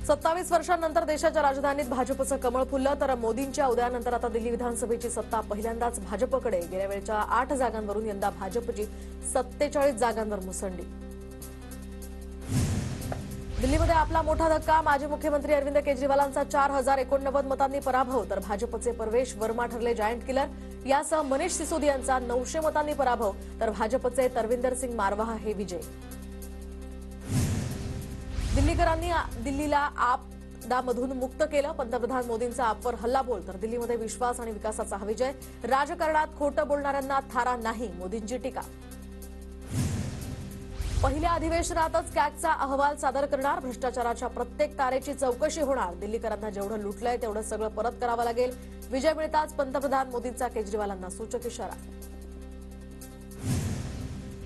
27 वर्षांनंतर देशाच्या राजधानीत भाजपचं कमळ फुललं तर मोदींच्या उदयानंतर आता दिल्ली विधानसभेची सत्ता पहिल्यांदाच भाजपकडे। गेल्या वेळच्या 8 जागांवरून यंदा भाजपची 47 जागांवर मुसंडी। दिल्लीमध्ये आपला मोठा धक्का। माजी मुख्यमंत्री अरविंद केजरीवालांचा 4089 मतांनी पराभव तर भाजपचे परवेश वर्मा ठरले जायंट किलर। यासह मनीष सिसोदियांचा 900 मतांनी पराभव तर भाजपचे तरविंदर सिंग मारवाह हे विजय। दिल्लीकरांनी दिल्लीला आपदामधून मुक्त केलं। पंतप्रधान मोदींचा आपवर हल्लाबोल तर दिल्लीमध्ये विश्वास आणि विकासाचा हा विजय। राजकारणात खोटं बोलणाऱ्यांना थारा नाही, मोदींची टीका। पहिल्या अधिवेशनातच कॅगचा अहवाल सादर करणार। भ्रष्टाचाराच्या प्रत्येक तारेची चौकशी होणार। दिल्लीकरांना जेवढं लुटलंय तेवढं सगळं परत करावं लागेल। विजय मिळताच पंतप्रधान मोदींचा केजरीवालांना सूचक इशारा।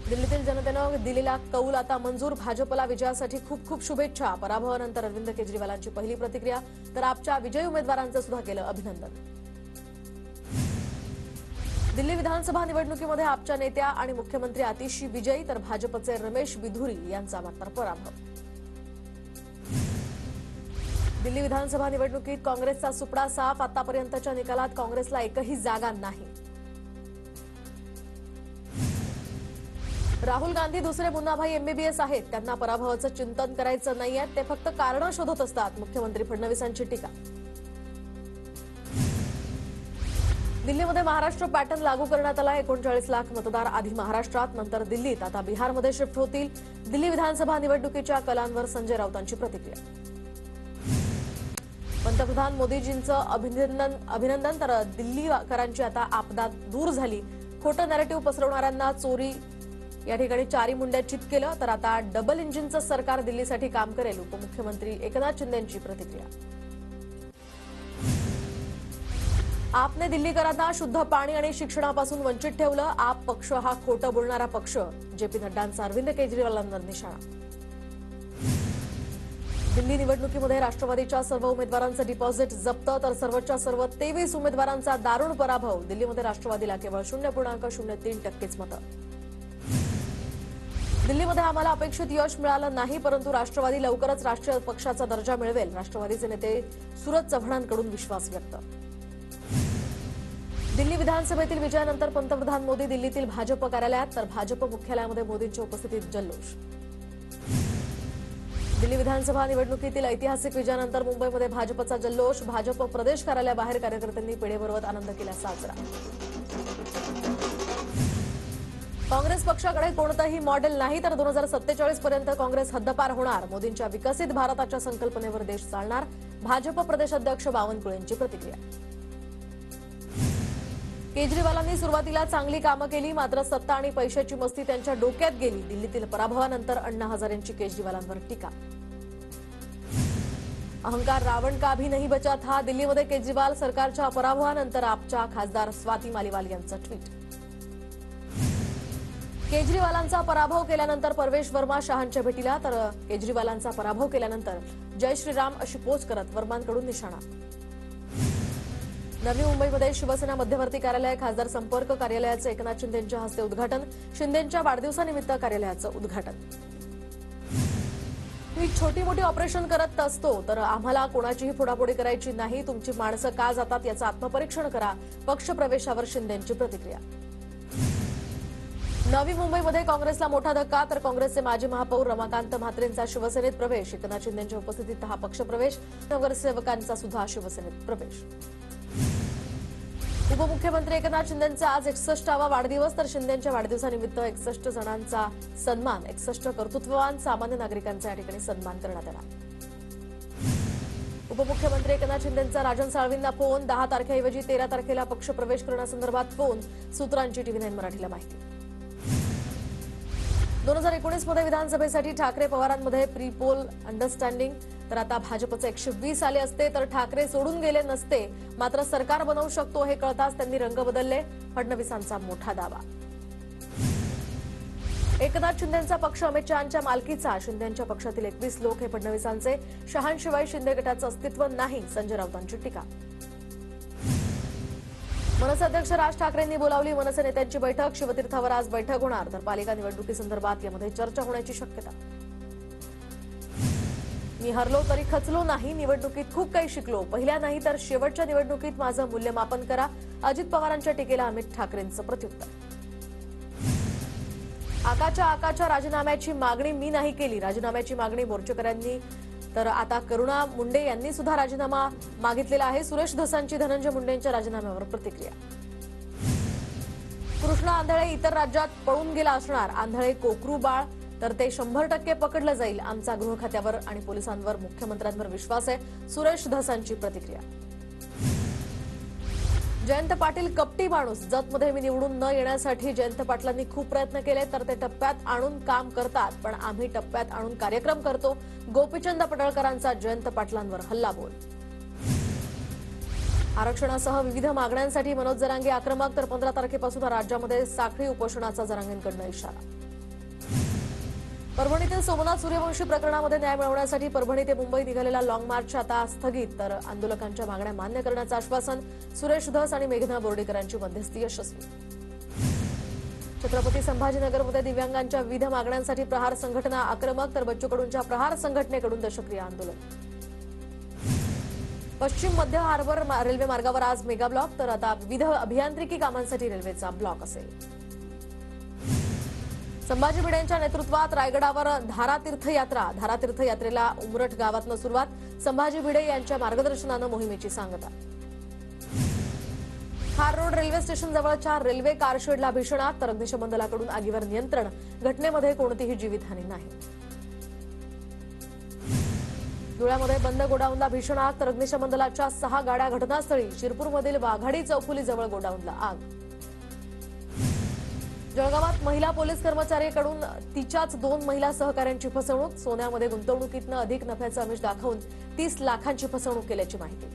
दिल्लीतील जनतेनं दिलेला कौल आता मंजूर। भाजपला विजयासाठी खूप खूप शुभेच्छा। पराभवानंतर अरविंद केजरीवालांची पहिली प्रतिक्रिया तर आपच्या विजयी उमेदवारांचं सुद्धा केलं अभिनंदन। दिल्ली विधानसभा निवडणुकीमध्ये आपच्या नेत्या आणि मुख्यमंत्री आतिशी विजयी तर भाजपचे रमेश बिधुरी यांचा मात्र पराभव। दिल्ली विधानसभा निवडणुकीत काँग्रेसचा सुपडा साफ। आतापर्यंतच्या निकालात काँग्रेसला एकही जागा नाही। राहुल गांधी दुसरे मुन्नाभाई एमबीबीएस आहेत। त्यांना पराभवाचं चिंतन करायचं नाहीये, ते फक्त कारणं शोधत असतात। मुख्यमंत्री फडणवीसांची टीका। दिल्लीमध्ये महाराष्ट्र पॅटर्न लागू करण्यात आला। 39 लाख मतदार आधी महाराष्ट्रात नंतर दिल्लीत आता बिहारमध्ये शिफ्ट होतील। दिल्ली विधानसभा निवडणुकीच्या कलांवर संजय राऊतांची प्रतिक्रिया। पंतप्रधान मोदीजींचं अभिनंदन तर दिल्लीकरांची आता आपदा दूर झाली। खोटं नॅरेटिव्ह पसरवणाऱ्यांना चोरी या ठिकाणी चारी मुंड्या चित केलं तर आता डबल इंजिनचं सरकार दिल्लीसाठी काम करेल। उपमुख्यमंत्री एकनाथ शिंदेंची प्रतिक्रिया। आपने दिल्लीकरांना शुद्ध पाणी आणि शिक्षणापासून वंचित ठेवलं। आप पक्ष हा खोटं बोलणारा पक्ष। जेपी नड्डांचा अरविंद केजरीवालांवर निशाणा। दिल्ली निवडणुकीमध्ये राष्ट्रवादीच्या सर्व उमेदवारांचं डिपॉझिट जप्त तर सर्वच्या सर्व 23 उमेदवारांचा दारुण पराभव। दिल्लीमध्ये राष्ट्रवादीला केवळ 0.03% मतं। दिल्लीमध्ये आम्हाला अपेक्षित यश मिळालं नाही, परंतु राष्ट्रवादी लवकरच राष्ट्रीय पक्षाचा दर्जा मिळवेल। राष्ट्रवादीचे नेते सूरज चव्हाणांकडून विश्वास व्यक्त। दिल्ली विधानसभेतील विजयानंतर पंतप्रधान मोदी दिल्लीतील भाजप कार्यालयात तर भाजप मुख्यालयामध्ये मोदींच्या उपस्थितीत जल्लोष। दिल्ली विधानसभा निवडणुकीतील ऐतिहासिक विजयानंतर मुंबईमध्ये भाजपचा जल्लोष। भाजप प्रदेश कार्यालयाबाहेर कार्यकर्त्यांनी पेढे भरवत आनंद केला साजरा। काँग्रेस पक्षाकडे कोणतंही मॉडेल नाही तर 2047 पर्यंत काँग्रेस हद्दपार होणार। मोदींच्या विकसित भारताच्या संकल्पनेवर देश चालणार। भाजप प्रदेशाध्यक्ष बावनकुळेंची प्रतिक्रिया। केजरीवालांनी सुरुवातीला चांगली कामं केली, मात्र सत्ता आणि पैशाची मस्ती त्यांच्या डोक्यात गेली। दिल्लीतील पराभवानंतर अण्णा हजारेंची केजरीवालांवर टीका। अहंकार रावण का भी नहीं बचा था। दिल्लीमध्ये केजरीवाल सरकारच्या पराभवानंतर आपच्या खासदार स्वाती मालिवाल यांचं ट्विट। केजरीवालांचा पराभव केल्यानंतर परवेश वर्मा शहांच्या भेटीला तर केजरीवालांचा पराभव केल्यानंतर जय श्रीराम अशी पोच करत वर्मांकडून निशाणा। नवी मुंबईमध्ये शिवसेना मध्यवर्ती कार्यालय खासदार संपर्क कार्यालयाचं एकनाथ शिंदेंच्या हस्ते उद्घाटन। शिंदेंच्या वाढदिवसानिमित्त कार्यालयाचं उद्घाटन। मी छोटी मोठी ऑपरेशन करत असतो तर आम्हाला कोणाचीही फोडाफोडी करायची नाही। तुमची माणसं का जातात याचं आत्मपरीक्षण करा। पक्ष प्रवेशावर शिंदेंची प्रतिक्रिया। नवी मुंबईमध्ये काँग्रेसला मोठा धक्का तर काँग्रेसचे माजी महापौर रमाकांत म्हात्रेंचा शिवसेनेत प्रवेश। एकनाथ शिंदेंच्या उपस्थितीत हा पक्षप्रवेश। नगरसेवकांचा सुद्धा शिवसेनेत प्रवेश। उपमुख्यमंत्री एकनाथ शिंदेंचा आज 61वा वाढदिवस तर शिंदेंच्या वाढदिवसानिमित्त 61 जणांचा सन्मान। 61 कर्तृत्ववान सामान्य नागरिकांचा या ठिकाणी सन्मान करण्यात आला। उपमुख्यमंत्री एकनाथ शिंदेंचा राजन साळवींना फोन। 10 तारखेऐवजी 13 तारखेला पक्षप्रवेश करण्यासंदर्भात फोन। सूत्रांची TV9 मराठीला माहिती। 2019 मध्ये विधानसभेसाठी ठाकरे पवारांमध्ये प्री पोल अंडरस्टँडिंग तर आता भाजपचे 120 आले असते तर ठाकरे सोडून गेले नसते, मात्र सरकार बनवू शकतो हे कळताच त्यांनी रंग बदलले। फडणवीसांचा मोठा दावा। एकनाथ शिंदेंचा पक्ष अमित शहांच्या मालकीचा। शिंदेंच्या पक्षातील 21 लोक हे फडणवीसांचे। शहांशिवाय शिंदे गटाचं अस्तित्व नाही, संजय राऊतांची टीका। मनसे अध्यक्ष राज ठाकरेंनी बोलावली मनसे नेत्यांची बैठक। शिवतीर्थावर आज बैठक होणार तर पालिका निवडणुकीसंदर्भात यामध्ये चर्चा होण्याची शक्यता। मी हरलो तरी खचलो नाही, निवडणुकीत खूप काही शिकलो, पहिल्या नाही तर शेवटच्या निवडणुकीत माझं मूल्यमापन करा. अजित पवारांच्या टीकेला अमित ठाकरेंचं प्रत्युत्तर. आकाच्या राजीनाम्याची मागणी मी नाही केली. राजीनाम्याची मागणी मोर्चेकऱ्यांनी तर आता करुणा मुंडे यांनी सुद्धा राजीनामा मागितलेला आहे. सुरेश धसांची धनंजय मुंडेंच्या राजीनाम्यावर प्रतिक्रिया. कृष्णा आंधळे इतर राज्यात पळून गेला असणार. आंधळे कोकरू बाळ तर ते 100% पकडलं जाईल. आमचा गृह खात्यावर आणि पोलिसांवर मुख्यमंत्र्यांवर विश्वास आहे. सुरेश धसांची प्रतिक्रिया. जयंत पाटील कपटी माणूस. जतमध्ये मी निवडून न येण्यासाठी जयंत पाटलांनी खूप प्रयत्न केले तर ते टप्प्यात आणून काम करतात, पण आम्ही टप्प्यात आणून कार्यक्रम करतो. गोपीचंद पडळकरांचा जयंत पाटलांवर हल्लाबोल. आरक्षणासह विविध मागण्यांसाठी मनोज जरांगे आक्रमक तर 15 तारखेपासून राज्यामध्ये साखळी उपोषणाचा जरांगेंकडून इशारा. परभणीतील सोमनाथ सूर्यवंशी प्रकरणामध्ये न्याय मिळवण्यासाठी परभणी ते मुंबई निघालेला लॉंग मार्च आता स्थगित तर आंदोलकांच्या मागण्या मान्य करण्याचं आश्वासन. सुरेश धस आणि मेघना बोर्डीकरांची मध्यस्थी यशस्वी. छत्रपती संभाजीनगरमध्ये दिव्यांगांच्या विविध मागण्यांसाठी प्रहार संघटना आक्रमक तर बच्चू कडूंच्या प्रहार संघटनेकडून दशक्रिया आंदोलन. पश्चिम मध्य हार्बर रेल्वे मार्गावर आज मेगा ब्लॉक तर आता विविध अभियांत्रिकी कामांसाठी रेल्वेचा ब्लॉक असेल. संभाजी भिडेंच्या नेतृत्वात रायगडावर धारातीर्थ यात्रा. धारातीर्थ यात्रेला उमरठ गावातनं सुरुवात. संभाजी भिडे यांच्या मार्गदर्शनानं मोहिमेची सांगता. खार रोड रेल्वे स्टेशन जवळच्या रेल्वे कारशेडला भीषण आग तर अग्निशमन दलाकडून आगीवर नियंत्रण. घटनेमध्ये कोणतीही जीवितहानी नाही. धुळ्यामध्ये बंद गोडाऊनला भीषण आग तर अग्निशमन दलाच्या 6 गाड्या घटनास्थळी. शिरपूरमधील वाघाडी चौफुलीजवळ गोडाऊनला आग. जळगावात महिला पोलीस कर्मचाऱ्याकडून तिच्याच 2 महिला सहकाऱ्यांची फसवणूक. सोन्यामध्ये गुंतवणुकीतनं अधिक नफ्याचं आमिष दाखवून 30 लाखांची फसवणूक केल्याची माहिती.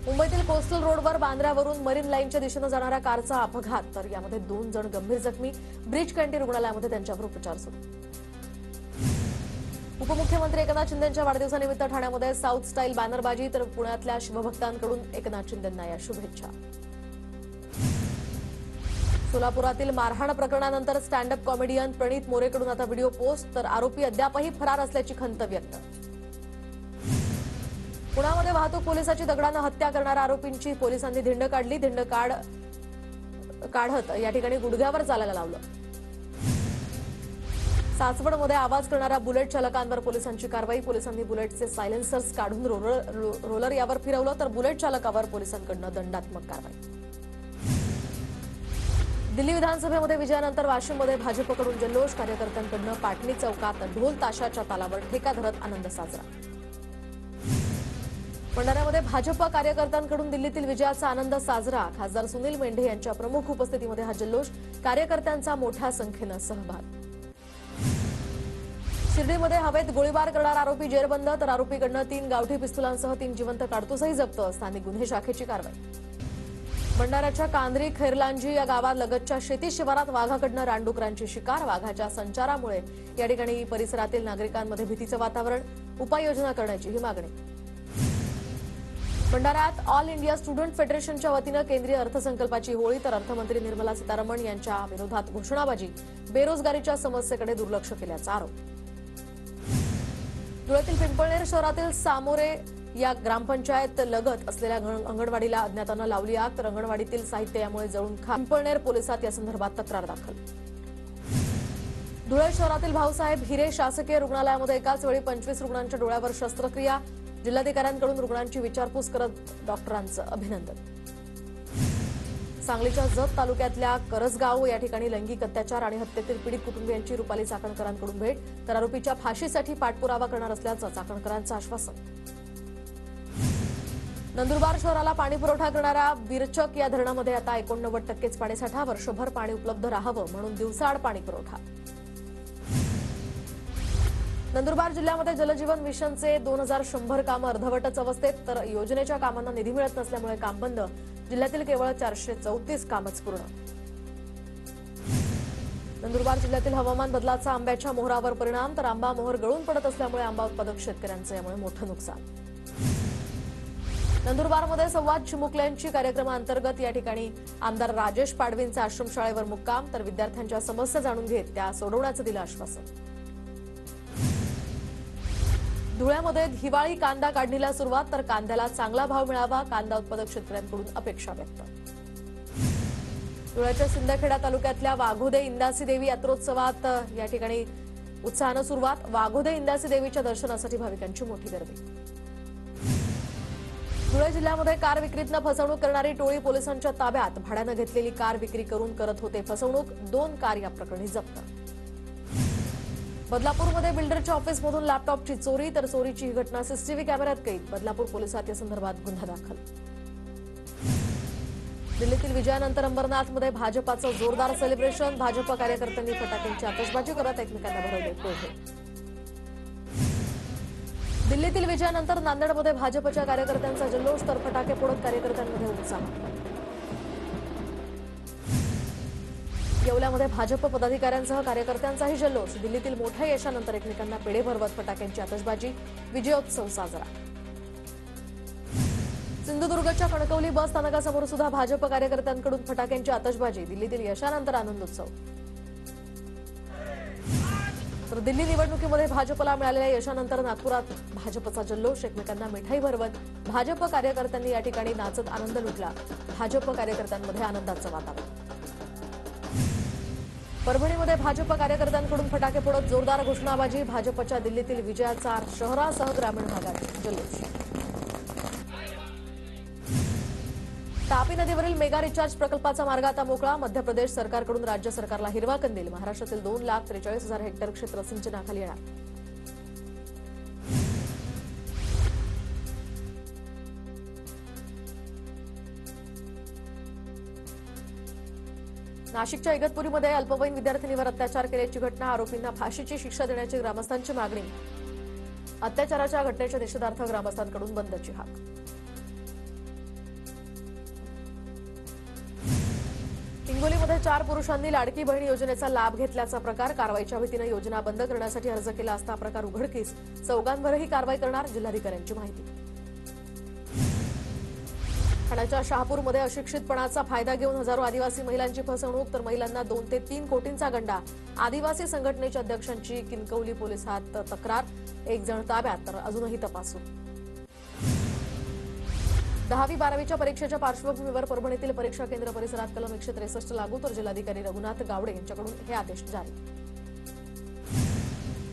मुंबईतील कोस्टल रोडवर बांद्र्यावरून मरीन लाईनच्या दिशेनं जाणाऱ्या कारचा अपघात तर यामध्ये 2 जण गंभीर जखमी. ब्रीच कँटी रुग्णालयामध्ये त्यांच्यावर उपचार सुरू. उपमुख्यमंत्री एकनाथ शिंदेंच्या वाढदिवसानिमित्त ठाण्यामध्ये साऊथ स्टाईल बॅनरबाजी तर पुण्यातल्या शिवभक्तांकडून एकनाथ शिंदेंना या शुभेच्छा. सोलापुरातील मारहाण प्रकरणानंतर स्टँडअप कॉमेडियन प्रणित मोरेकडून आता व्हिडिओ पोस्ट तर आरोपी अद्यापही फरार असल्याची खंत व्यक्त. पुण्यामध्ये वाहतूक पोलिसाची दगडानं हत्या करणाऱ्या आरोपींची पोलिसांनी धिंड काढली. धिंड काढत या ठिकाणी गुडघ्यावर चालायला लावलं. सासवडमध्ये आवाज करणाऱ्या बुलेट चालकांवर पोलिसांची कारवाई. पोलिसांनी बुलेटचे सायलेन्सर्स काढून रोलर यावर फिरवलं तर बुलेट चालकावर पोलिसांकडून दंडात्मक कारवाई. दिल्ली विधानसभेमध्ये विजयानंतर वाशिममध्ये भाजपकडून जल्लोष. कार्यकर्त्यांकडून पाटणी चौकात ढोल ताशाच्या तालावर ठेका धरत आनंद साजरा. भंडाऱ्यामध्ये भाजप कार्यकर्त्यांकडून दिल्लीतील विजयाचा आनंद साजरा. खासदार सुनील मेंढे यांच्या प्रमुख उपस्थितीमध्ये हा जल्लोष. कार्यकर्त्यांचा मोठ्या संख्येनं सहभाग. शिर्डीमध्ये हवेत गोळीबार करणारा आरोपी जेरबंद तर आरोपीकडनं 3 गावठी पिस्तुलांसह 3 जिवंत काडतूसही जप्त. स्थानिक गुन्हे शाखेची कारवाई. भंडाऱ्याच्या कांद्री खैरलांजी या गावात लगतच्या शेती शिवारात वाघाकडनं रानडुकरांची शिकार. वाघाच्या संचारामुळे या ठिकाणी परिसरातील नागरिकांमध्ये भीतीचं वातावरण. उपाययोजना करण्याची ही मागणी. भंडाऱ्यात ऑल इंडिया स्टुडंट फेडरेशनच्या वतीनं केंद्रीय अर्थसंकल्पाची होळी तर अर्थमंत्री निर्मला सीतारामन यांच्या विरोधात घोषणाबाजी. बेरोजगारीच्या समस्येकडे दुर्लक्ष केल्याचा आरोप. धुळ्यातील पिंपळनेर शहरातील सामोरे या ग्रामपंचायत लगत असलेल्या अंगणवाडीला अज्ञातानं लावली आग तर अंगणवाडीतील साहित्य यामुळे जळून खाक. पिंपळनेर पोलिसात या संदर्भात तक्रार दाखल. धुळे शहरातील भाऊसाहेब हिरे शासकीय रुग्णालयामध्ये एकाच वेळी 25 रुग्णांच्या डोळ्यावर शस्त्रक्रिया. जिल्हाधिकाऱ्यांकडून रुग्णांची विचारपूस करत डॉक्टरांचं अभिनंदन. सांगलीच्या जत तालुक्यातल्या करसगाव या ठिकाणी लैंगिक अत्याचार आणि हत्येतील पीडित कुटुंबियांची रुपाली चाकणकरांकडून भेट तर आरोपीच्या फाशीसाठी पाठपुरावा करणार असल्याचं चाकणकरांचं आश्वासन. नंदुरबार शहराला पाणीपुरवठा करणाऱ्या बिरचक या धरणामध्ये आता 89% पाणीसाठा. वर्षभर पाणी उपलब्ध राहावं म्हणून दिवसाआड पाणीपुरवठा. नंदुरबार जिल्ह्यामध्ये जलजीवन मिशनचे 2100 कामं अर्धवटच अवस्थेत तर योजनेच्या कामांना निधी मिळत नसल्यामुळे काम बंद. जिल्ह्यातील केवळ 434 कामच पूर्ण. नंदुरबार जिल्ह्यातील हवामान बदलाचा आंब्याच्या मोहरावर परिणाम तर आंबा मोहर गळून पडत असल्यामुळे आंबा उत्पादक शेतकऱ्यांचं यामुळे मोठं नुकसान. नंदुरबारमध्ये संवाद चिमुकल्यांची कार्यक्रमाअंतर्गत या ठिकाणी आमदार राजेश पाडवींचा आश्रमशाळेवर मुक्काम तर विद्यार्थ्यांच्या समस्या जाणून घेत त्या सोडवण्याचं दिलं आश्वासन. धुळ्यामध्ये हिवाळी कांदा काढणीला सुरुवात, तर कांद्याला चांगला भाव मिळावा, कांदा उत्पादक शेतकऱ्यांकडून अपेक्षा व्यक्त. धुळ्याच्या सिंदखेडा तालुक्यातल्या वाघोदे इंदासी देवी यात्रोत्सवात या ठिकाणी उत्साहानं सुरुवात. वाघोदे इंदासी देवीच्या दर्शनासाठी भाविकांची मोठी गर्दी. धुळे जिल्ह्यामध्ये कार विक्रीतनं फसवणूक करणारी टोळी पोलिसांच्या ताब्यात. भाड्यानं घेतलेली कार विक्री करून करत होते फसवणूक. 2 कार या प्रकरणी जप्त. बदलापूरमध्ये बिल्डरच्या ऑफिसमधून लॅपटॉपची चोरी, तर चोरीची ही घटना सीसीटीव्ही कॅमेऱ्यात कैद. बदलापूर पोलिसात या संदर्भात गुन्हा दाखल. दिल्लीतील विजयानंतर अंबरनाथमध्ये भाजपाचं जोरदार सेलिब्रेशन. भाजप कार्यकर्त्यांनी फटाक्यांची आतषबाजी करत एकमेकांना भरवले टोळे. दिल्लीतील विजयानंतर नांदेडमध्ये भाजपच्या कार्यकर्त्यांचा जल्लोष, तर फटाके फोडत कार्यकर्त्यांमध्ये उत्साह. येवल्यामध्ये भाजप पदाधिकाऱ्यांसह कार्यकर्त्यांचाही जल्लोष. दिल्लीतील मोठ्या यशानंतर एकमेकांना पेढे भरवत फटाक्यांची आतषबाजी. विजयोत्सव साजरा. सिंधुदुर्गच्या कणकवली बस स्थानकासमोर सुद्धा भाजप कार्यकर्त्यांकडून फटाक्यांची आतषबाजी. दिल्लीतील यशानंतर आनंदोत्सव. तर दिल्ली निवडणुकीमध्ये भाजपला मिळालेल्या यशानंतर नागपुरात भाजपचा जल्लोष. एकमेकांना मिठाई भरवत भाजप कार्यकर्त्यांनी या ठिकाणी नाचत आनंद लुटला. भाजप कार्यकर्त्यांमध्ये आनंदाचं वातावरण. परभणीमध्ये भाजप कार्यकर्त्यांकडून फटाके फोडत जोरदार घोषणाबाजी. भाजपच्या दिल्लीतील विजयाचा शहरासह ग्रामीण भागात जल्लोष. तापी नदीवरील मेगा रिचार्ज प्रकल्पाचा मार्ग आता मोकळा. मध्य प्रदेश सरकारकडून राज्य सरकारला हिरवा कंदील. महाराष्ट्रातील 2,43,000 हेक्टर क्षेत्र सिंचनाखाली येणार. नाशिकच्या इगतपुरीमध्ये अल्पवयीन विद्यार्थिनीवर अत्याचार केल्याची घटना. आरोपींना फाशीची शिक्षा देण्याची ग्रामस्थांची मागणी. अत्याचाराच्या घटनेच्या निषेधार्थ ग्रामस्थांकडून बंदची हाक. हिंगोलीमध्ये 4 पुरुषांनी लाडकी बहीण योजनेचा लाभ घेतल्याचा प्रकार. कारवाईच्या भीतीनं योजना बंद करण्यासाठी अर्ज केला असता प्रकार उघडकीस. चौघांवरही कारवाई करणार, जिल्हाधिकाऱ्यांची माहिती. ठाण्याच्या शहापूरमध्ये अशिक्षितपणाचा फायदा घेऊन हजारो आदिवासी महिलांची फसवणूक, तर महिलांना 2 ते 3 कोटींचा गंडा. आदिवासी संघटनेच्या अध्यक्षांची किनकवली पोलिसात तक्रार. 1 जण ताब्यात, तर अजूनही तपास सुरू. 10वी-12वीच्या परीक्षेच्या पार्श्वभूमीवर परभणीतील परीक्षा केंद्र परिसरात कलम 163 लागू, तर जिल्हाधिकारी रघुनाथ गावडे यांच्याकडून हे आदेश जारी.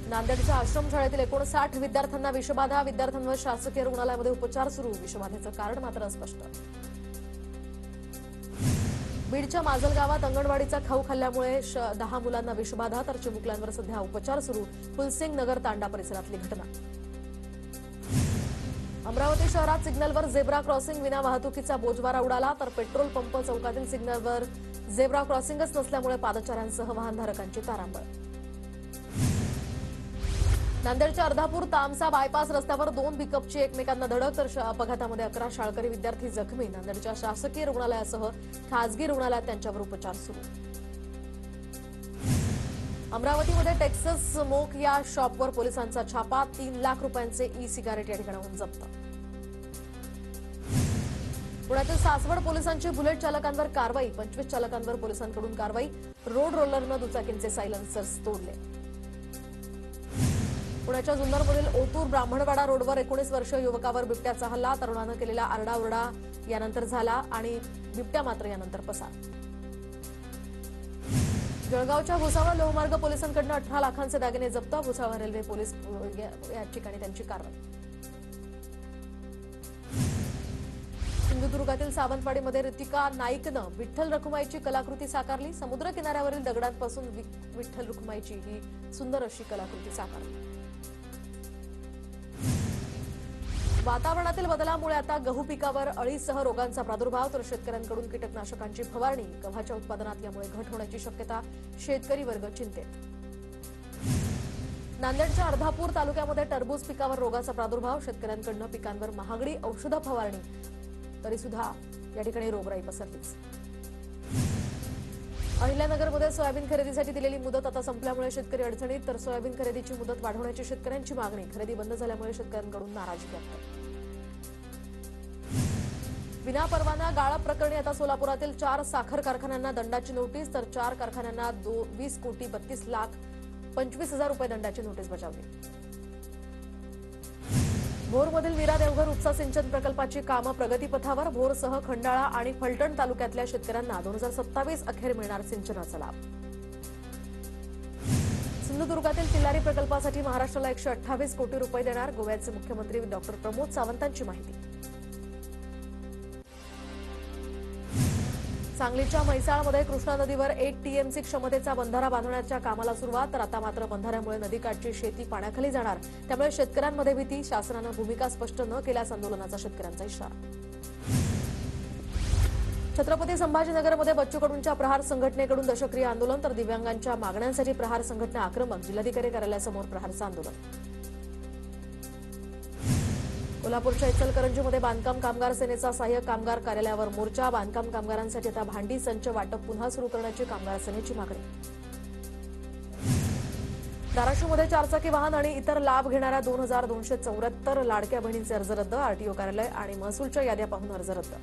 नांदेडच्या आश्रमशाळेतील 59 विद्यार्थ्यांना विषबाधा. विद्यार्थ्यांवर शासकीय रुग्णालयामध्ये उपचार सुरू. विषबाधेचं कारण मात्र अस्पष्ट. बीडच्या माजल गावात अंगणवाडीचा खाऊ खाल्ल्यामुळे 10 मुलांना विषबाधा, तर चिमुकल्यांवर सध्या उपचार सुरू. फुलसिंग नगर तांडा परिसरातली घटना. अमरावती शहरात सिग्नलवर झेब्रा क्रॉसिंग विना वाहतुकीचा बोजवारा उडाला, तर पेट्रोल पंप चौकातील सिग्नलवर झेब्रा क्रॉसिंगच नसल्यामुळे पादचाऱ्यांसह वाहनधारकांची तारांबळ. नांदेडच्या अर्धापूर तामसा बायपास रस्त्यावर 2 पिकअपची एकमेकांना धडक, तर अपघातामध्ये 11 शाळकरी विद्यार्थी जखमी. नांदेडच्या शासकीय रुग्णालयासह खासगी रुग्णालयात त्यांच्यावर उपचार सुरू. अमरावतीमध्ये टेक्सास स्मोक या शॉपवर पोलिसांचा छापा. 3 लाख रुपयांचे ई सिगारेट या ठिकाणाहून जप्त. पुण्यातील सासवड पोलिसांची बुलेट चालकांवर कारवाई. 25 चालकांवर पोलिसांकडून कारवाई. रोड रोलरनं दुचाकींचे सायलेन्सर्स तोडले. पुण्याच्या जुन्नरमधील ओतूर ब्राह्मणवाडा रोडवर 19 वर्षीय युवकावर बिबट्याचा हल्ला. तरुणानं केलेला आरडाओरडा यानंतर झाला आणि बिबट्या मात्र यानंतर पसार. जळगावच्या भुसावळ लोहमार्ग पोलिसांकडून 18 लाखांचे दागिने जप्त. भुसावळ रेल्वे पोलीस या ठिकाणी त्यांची कारवाई. सिंधुदुर्गातील सावंतवाडीमध्ये ऋतिका नाईकनं विठ्ठल रखुमाईची कलाकृती साकारली. समुद्र किनाऱ्यावरील दगडांपासून विठ्ठल रखुमाईची ही सुंदर अशी कलाकृती साकारली. वातावरणातील बदलामुळे आता गहू पिकावर अळीसह रोगांचा प्रादुर्भाव, तर शेतकऱ्यांकडून कीटकनाशकांची फवारणी. गव्हाच्या उत्पादनात यामुळे घट होण्याची शक्यता. शेतकरी वर्ग चिंतेत. नांदेडच्या अर्धापूर तालुक्यामध्ये टरबूज पिकावर रोगाचा प्रादुर्भाव. शेतकऱ्यांकडून पिकांवर महागडी औषधं फवारणी, तरी सुद्धा या ठिकाणी रोगराई पसरलीच. अहिल्यानगरमध्ये सोयाबीन खरेदीसाठी दिलेली मुदत आता संपल्यामुळे शेतकरी अडचणीत, तर सोयाबीन खरेदीची मुदत वाढवण्याची शेतकऱ्यांची मागणी. खरेदी बंद झाल्यामुळे शेतकऱ्यांकडून नाराजी व्यक्त. विनापरवाना गाळप प्रकरणी आता सोलापुरातील 4 साखर कारखान्यांना दंडाची नोटीस, तर 4 कारखान्यांना 20 कोटी 32 लाख 25 हजार रुपये दंडाची नोटीस बजावली. भोरमधील मीरा देवघर उपसा सिंचन प्रकल्पाची कामं प्रगतीपथावर. भोरसह खंडाळा आणि फलटण तालुक्यातल्या शेतकऱ्यांना 2027 अखेर मिळणार सिंचनाचा लाभ. सिंधुदुर्गातील तिल्लारी प्रकल्पासाठी महाराष्ट्राला 128 कोटी रुपये देणार. गोव्याचे मुख्यमंत्री डॉक्टर प्रमोद सावंतांची माहिती. सांगलीच्या म्हैसाळमध्ये कृष्णा नदीवर 1 टीएमसी क्षमतेचा बंधारा बांधण्याच्या कामाला सुरुवात. तर आता मात्र बंधाऱ्यामुळे नदीकाठची शेती पाण्याखाली जाणार. त्यामुळे शेतकऱ्यांमध्ये भीती. शासनानं भूमिका स्पष्ट न केल्यास आंदोलनाचा शेतकऱ्यांचा इशारा. छत्रपती संभाजीनगरमध्ये बच्चू कडूंच्या प्रहार संघटनेकडून दशक्रिय आंदोलन. तर दिव्यांगांच्या मागण्यांसाठी प्रहार संघटना आक्रमक. जिल्हाधिकारी कार्यालयासमोर प्रहारचं आंदोलन. कोल्हापूरच्या इचलकरंजीमध्ये बांधकाम कामगार सेनेचा सहाय्यक कामगार कार्यालयावर मोर्चा. बांधकाम कामगारांसाठी आता भांडी संच वाटप पुन्हा सुरू करण्याची कामगार सेनेची मागणी. धाराशिवमध्ये 4 चाकी वाहन आणि इतर लाभ घेणाऱ्या 2274 लाडक्या बहिणींचे अर्ज रद्द. आरटीओ कार्यालय आणि महसूलच्या याद्या पाहून अर्ज रद्द.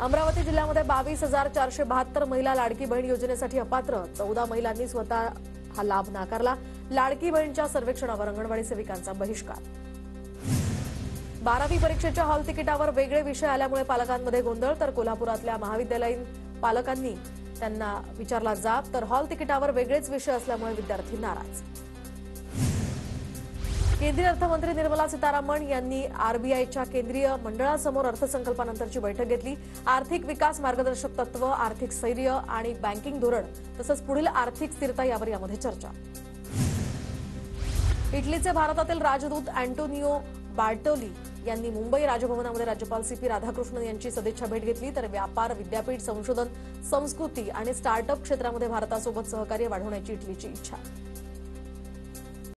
अमरावती जिल्ह्यामध्ये 22,472 महिला लाडकी बहीण योजनेसाठी अपात्र. 14 महिलांनी स्वतः हा लाभ नाकारला. लाडकी बहीणच्या सर्वेक्षणावर अंगणवाडी सेविकांचा बहिष्कार. 12वी परीक्षेच्या हॉल तिकिटावर वेगळे विषय आल्यामुळे पालकांमध्ये गोंधळ. तर कोल्हापुरातल्या महाविद्यालयीन पालकांनी त्यांना विचारला जाब. तर हॉल तिकिटावर वेगळेच विषय असल्यामुळे विद्यार्थी नाराज. केंद्रीय अर्थमंत्री निर्मला सीतारामन यांनी आरबीआयच्या केंद्रीय मंडळासमोर अर्थसंकल्पानंतरची बैठक घेतली. आर्थिक विकास मार्गदर्शक तत्व, आर्थिक स्थैर्य आणि बँकिंग धोरण तसंच पुढील आर्थिक स्थिरता यावर यामध्ये चर्चा. इटलीचे भारतातील राजदूत अँटोनियो बार्टोली यांनी मुंबई राजभवनामध्ये राज्यपाल सीपी राधाकृष्णन यांची सदिच्छा भेट घेतली. तर व्यापार, विद्यापीठ, संशोधन, संस्कृती आणि स्टार्टअप क्षेत्रामध्ये भारतासोबत सहकार्य वाढवण्याची इटलीची इच्छा.